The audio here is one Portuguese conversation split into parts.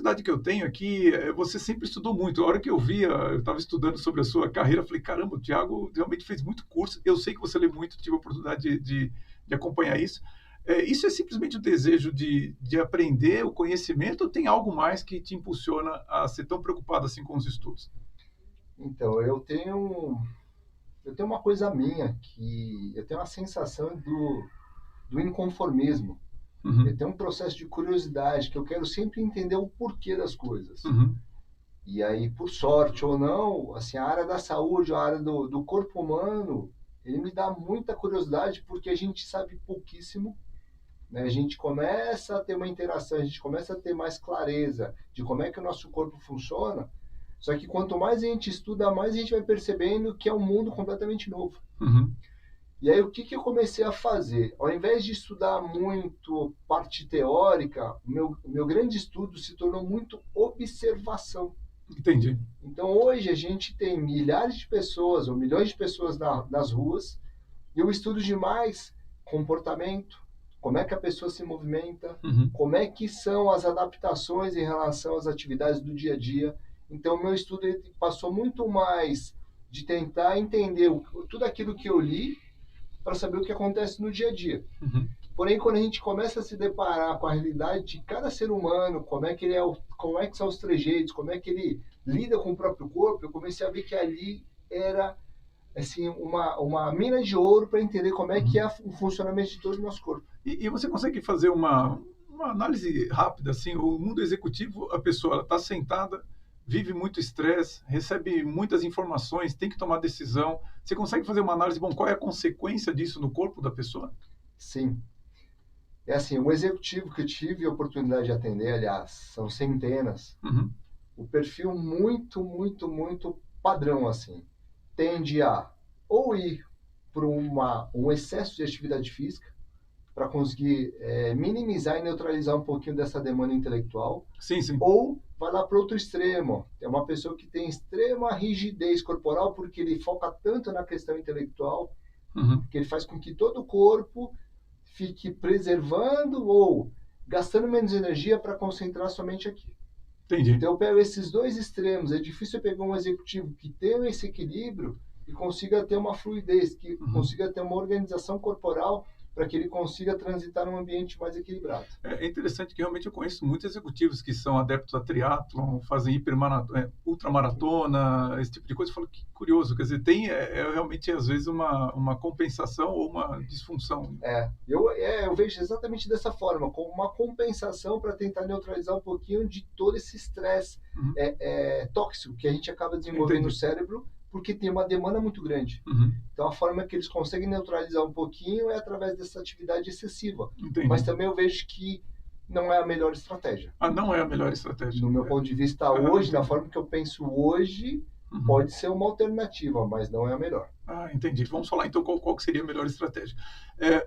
curiosidade que eu tenho é que você sempre estudou muito. A hora que eu estava estudando sobre a sua carreira, eu falei, caramba, o Thiago realmente fez muito curso. Eu sei que você lê muito, tive a oportunidade de acompanhar isso. Isso é simplesmente o desejo de aprender o conhecimento ou tem algo mais que te impulsiona a ser tão preocupado assim com os estudos? Então, eu tenho uma coisa minha que eu tenho uma sensação do inconformismo. Eu Uhum, tenho um processo de curiosidade que eu quero sempre entender o porquê das coisas. uhum, E aí, por sorte ou não, assim, a área da saúde, a área do corpo humano, ele me dá muita curiosidade porque a gente sabe pouquíssimo, né? A gente começa a ter uma interação, a gente começa a ter mais clareza de como é que o nosso corpo funciona. Só que quanto mais a gente estuda, mais a gente vai percebendo que é um mundo completamente novo. uhum. E aí, o que eu comecei a fazer? Ao invés de estudar muito parte teórica, o meu grande estudo se tornou muito observação. Entendi. Então, hoje, a gente tem milhares de pessoas ou milhões de pessoas nas ruas e eu estudo demais comportamento, como é que a pessoa se movimenta, Uhum. como é que são as adaptações em relação às atividades do dia a dia. Então, o meu estudo ele passou muito mais de tentar entender tudo aquilo que eu li para saber o que acontece no dia a dia. Uhum. Porém, quando a gente começa a se deparar com a realidade de cada ser humano, como é que ele é, como é que são os trejeitos, como é que ele lida com o próprio corpo, eu comecei a ver que ali era assim uma mina de ouro para entender como é que é Uhum. o funcionamento de todo o nosso corpo. E você consegue fazer uma análise rápida, assim, o mundo executivo, a pessoa está sentada, vive muito estresse, recebe muitas informações, tem que tomar decisão. Você consegue fazer uma análise, bom, qual é a consequência disso no corpo da pessoa? Sim, é assim, o executivo que eu tive a oportunidade de atender, aliás, são centenas, Uhum, o perfil muito, muito, muito padrão assim, tende a ou ir por um excesso de atividade física, para conseguir minimizar e neutralizar um pouquinho dessa demanda intelectual, sim, sim. ou vai lá para outro extremo. É uma pessoa que tem extrema rigidez corporal porque ele foca tanto na questão intelectual Uhum, que ele faz com que todo o corpo fique preservando ou gastando menos energia para concentrar somente aqui. entendi. Então eu pego esses dois extremos. É difícil eu pegar um executivo que tenha esse equilíbrio e consiga ter uma fluidez, que Uhum. consiga ter uma organização corporal para que ele consiga transitar num ambiente mais equilibrado. É interessante que realmente eu conheço muitos executivos que são adeptos a triatlon, fazem ultramaratona, esse tipo de coisa. Eu falo que curioso, quer dizer, tem realmente às vezes uma compensação ou uma disfunção. Eu vejo exatamente dessa forma, como uma compensação para tentar neutralizar um pouquinho de todo esse estresse Uhum, tóxico que a gente acaba desenvolvendo no entendi. cérebro, porque tem uma demanda muito grande. Uhum, Então, a forma que eles conseguem neutralizar um pouquinho é através dessa atividade excessiva. Mas entendi. também eu vejo que não é a melhor estratégia. Ah, não é a melhor estratégia. No meu ponto de vista Ah, hoje, na entendi. forma que eu penso hoje, Uhum. pode ser uma alternativa, mas não é a melhor. Ah, entendi. Vamos falar então qual que seria a melhor estratégia.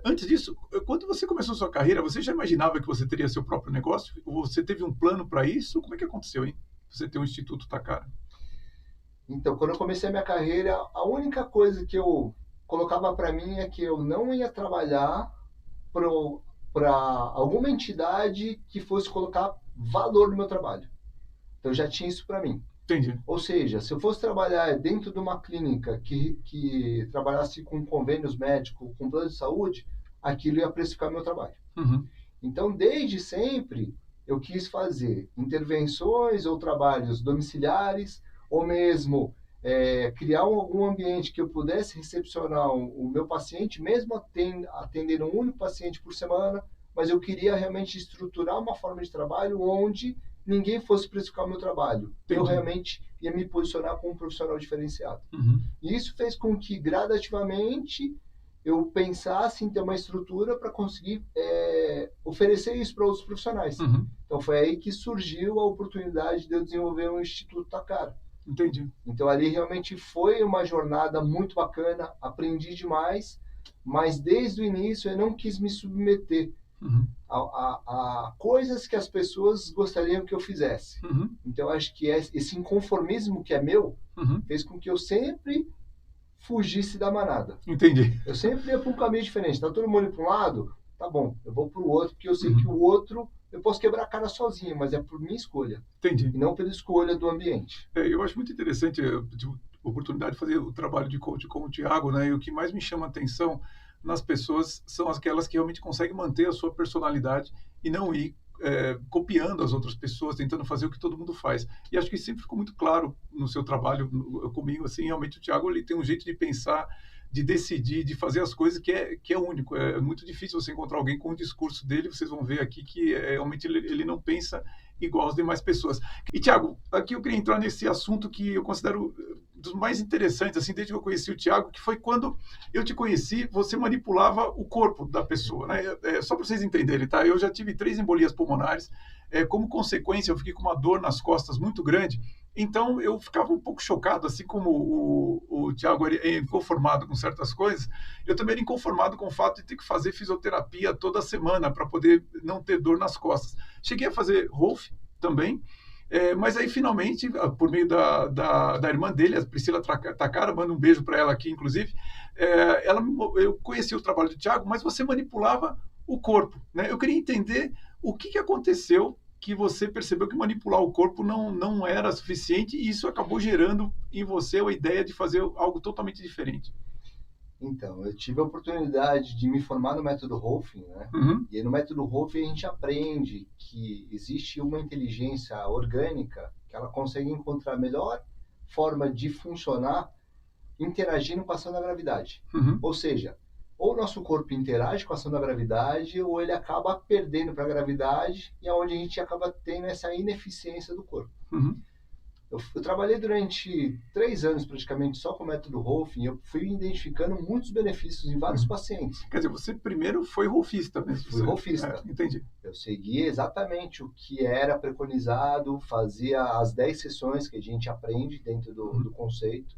Antes disso, quando você começou sua carreira, você já imaginava que você teria seu próprio negócio? Ou você teve um plano para isso? Como é que aconteceu, hein? Você ter um Instituto Takara. Então, quando eu comecei a minha carreira, a única coisa que eu colocava para mim é que eu não ia trabalhar para alguma entidade que fosse colocar valor no meu trabalho. Então, eu já tinha isso para mim. Entendi. Ou seja, se eu fosse trabalhar dentro de uma clínica que trabalhasse com convênios médicos, com plano de saúde, aquilo ia precificar meu trabalho. Uhum. Então, desde sempre, eu quis fazer intervenções ou trabalhos domiciliares, ou mesmo criar algum ambiente que eu pudesse recepcionar o meu paciente, mesmo atendendo um único paciente por semana, mas eu queria realmente estruturar uma forma de trabalho onde ninguém fosse precificar o meu trabalho. Eu Entendi. realmente ia me posicionar como um profissional diferenciado. Uhum. E isso fez com que, gradativamente, eu pensasse em ter uma estrutura para conseguir oferecer isso para outros profissionais. Uhum. Então foi aí que surgiu a oportunidade de eu desenvolver um Instituto Takara. Entendi. Então ali realmente foi uma jornada muito bacana, aprendi demais, mas desde o início eu não quis me submeter Uhum. a coisas que as pessoas gostariam que eu fizesse. Uhum. Então eu acho que esse inconformismo que é meu Uhum. fez com que eu sempre fugisse da manada. Entendi. Eu sempre ia para um caminho diferente. Tá todo mundo indo para um lado, tá bom, eu vou para o outro, porque eu sei que Uhum. o outro eu posso quebrar a cara sozinho, mas é por minha escolha, Entendi. e não pela escolha do ambiente. Eu acho muito interessante, eu tive a oportunidade de fazer o trabalho de coach com o Thiago, né? E o que mais me chama a atenção nas pessoas são aquelas que realmente conseguem manter a sua personalidade e não ir copiando as outras pessoas, tentando fazer o que todo mundo faz. E acho que sempre ficou muito claro no seu trabalho comigo, assim, realmente o Thiago ele tem um jeito de pensar, de decidir, de fazer as coisas que é único. É muito difícil você encontrar alguém com o discurso dele, vocês vão ver aqui que realmente ele não pensa igual às demais pessoas. E, Thiago, aqui eu queria entrar nesse assunto que eu considero dos mais interessantes, assim, desde que eu conheci o Thiago, que foi quando eu te conheci, você manipulava o corpo da pessoa, né? Só para vocês entenderem, tá? Eu já tive 3 embolias pulmonares, como consequência eu fiquei com uma dor nas costas muito grande, então eu ficava um pouco chocado, assim como o Thiago é inconformado com certas coisas, eu também era inconformado com o fato de ter que fazer fisioterapia toda semana para poder não ter dor nas costas. Cheguei a fazer Rolf também, mas aí finalmente, por meio da irmã dele, a Priscila Takara, manda um beijo para ela aqui, inclusive, eu conheci o trabalho do Thiago, mas você manipulava o corpo, né? Eu queria entender o que aconteceu que você percebeu que manipular o corpo não era suficiente e isso acabou gerando em você a ideia de fazer algo totalmente diferente. Então, eu tive a oportunidade de me formar no método Rolfing, né? Uhum. E aí no método Rolfing a gente aprende que existe uma inteligência orgânica que ela consegue encontrar a melhor forma de funcionar interagindo com a ação da gravidade. Uhum. Ou seja, ou o nosso corpo interage com a ação da gravidade, ou ele acaba perdendo para a gravidade, e é onde a gente acaba tendo essa ineficiência do corpo. Uhum. Eu trabalhei durante 3 anos praticamente só com o método Rolfing e eu fui identificando muitos benefícios em vários pacientes. Quer dizer, você primeiro foi rolfista mesmo. Fui rolfista. Entendi. Eu segui exatamente o que era preconizado, fazia as 10 sessões que a gente aprende dentro do conceito.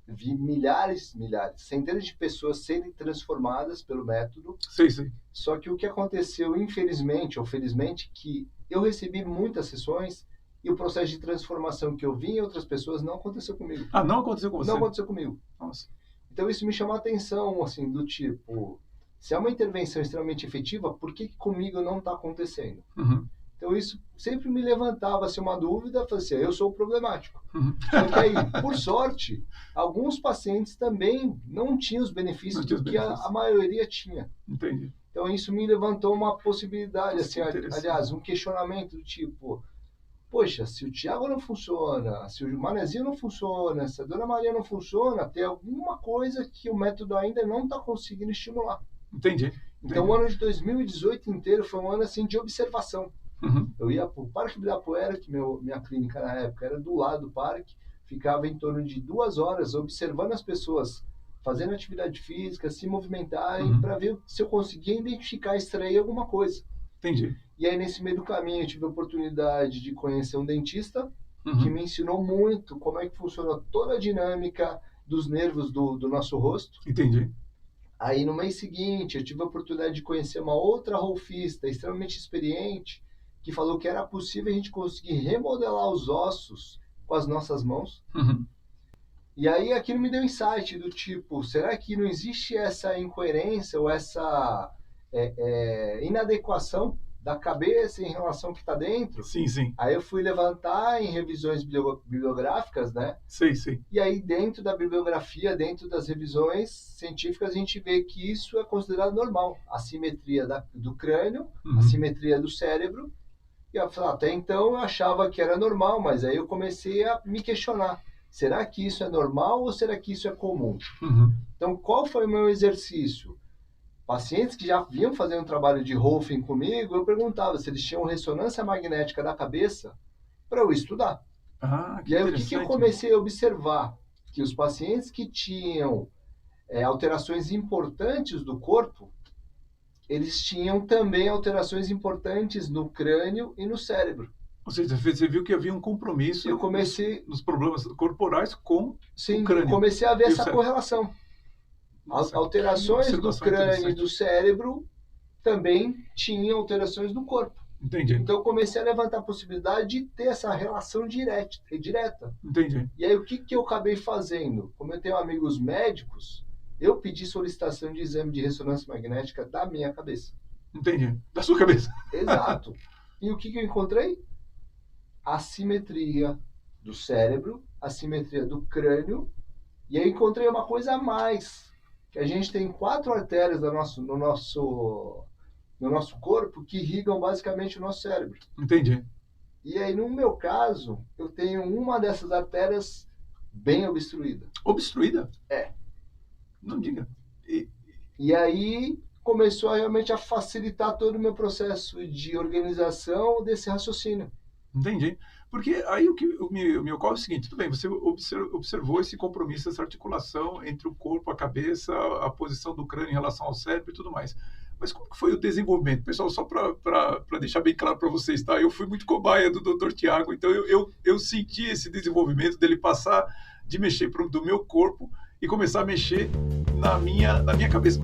Vi milhares, centenas de pessoas serem transformadas pelo método. Sei. Só que o que aconteceu, infelizmente ou felizmente, que eu recebi muitas sessões e o processo de transformação que eu vi em outras pessoas não aconteceu comigo. Ah, não aconteceu com você? Não aconteceu comigo. Nossa. Então isso me chamou a atenção, assim, do tipo, se é uma intervenção extremamente efetiva, por que comigo não está acontecendo? Uhum. Então isso sempre me levantava assim, uma dúvida, falei assim, eu sou o problemático. Uhum. Só que aí, por sorte, alguns pacientes também não tinham os benefícios do que a maioria tinha. Entendi. Então isso me levantou uma possibilidade, Nossa, assim, aliás, um questionamento do tipo, poxa, se o Thiago não funciona, se o Manezinho não funciona, se a Dona Maria não funciona, tem alguma coisa que o método ainda não está conseguindo estimular. Entendi. Então o ano de 2018 inteiro foi um ano assim de observação. Uhum. Eu ia para o Parque Ibirapuera, que minha clínica na época era do lado do parque, ficava em torno de 2 horas observando as pessoas fazendo atividade física, se movimentarem, para ver se eu conseguia identificar, extrair alguma coisa. Entendi. E aí, nesse meio do caminho, eu tive a oportunidade de conhecer um dentista que me ensinou muito como é que funciona toda a dinâmica dos nervos do nosso rosto. Entendi. Aí, no mês seguinte, eu tive a oportunidade de conhecer uma outra rolfista extremamente experiente que falou que era possível a gente conseguir remodelar os ossos com as nossas mãos. Uhum. E aí, aquilo me deu insight do tipo, será que não existe essa incoerência ou essa inadequação da cabeça em relação ao que está dentro? Sim. Aí eu fui levantar em revisões bibliográficas, né? Sei. E aí dentro da bibliografia, dentro das revisões científicas, a gente vê que isso é considerado normal. A simetria do crânio, a simetria do cérebro. E eu falei, até então eu achava que era normal, mas aí eu comecei a me questionar. Será que isso é normal ou será que isso é comum? Uhum. Então, qual foi o meu exercício? Pacientes que já vinham fazendo um trabalho de Rolfing comigo, eu perguntava se eles tinham ressonância magnética da cabeça para eu estudar. Que e aí, o que eu comecei a observar? Que os pacientes que tinham alterações importantes do corpo, eles tinham também alterações importantes no crânio e no cérebro. Ou seja, você viu que havia um compromisso nos problemas corporais com o crânio. Eu comecei a ver essa correlação. Nossa, alterações do crânio e do cérebro também tinham alterações no corpo. Entendi. Então eu comecei a levantar a possibilidade de ter essa relação direta. Entendi. E aí o que eu acabei fazendo? Como eu tenho amigos médicos, eu pedi solicitação de exame de ressonância magnética da minha cabeça. Entendi. Da sua cabeça. Exato. E o que eu encontrei? Assimetria do cérebro, assimetria do crânio, e aí encontrei uma coisa a mais, que a gente tem 4 artérias no nosso corpo que irrigam basicamente o nosso cérebro. Entendi. E aí, no meu caso, eu tenho uma dessas artérias bem obstruída. Obstruída? É. Não diga. E aí começou realmente a facilitar todo o meu processo de organização desse raciocínio. Entendi. Porque aí o que me ocorre é o seguinte, tudo bem, você observou esse compromisso, essa articulação entre o corpo, a cabeça, a posição do crânio em relação ao cérebro e tudo mais. Mas como que foi o desenvolvimento? Pessoal, só para deixar bem claro para vocês, tá? Eu fui muito cobaia do Dr. Tiago, então eu senti esse desenvolvimento dele passar de mexer do meu corpo e começar a mexer na minha cabeça.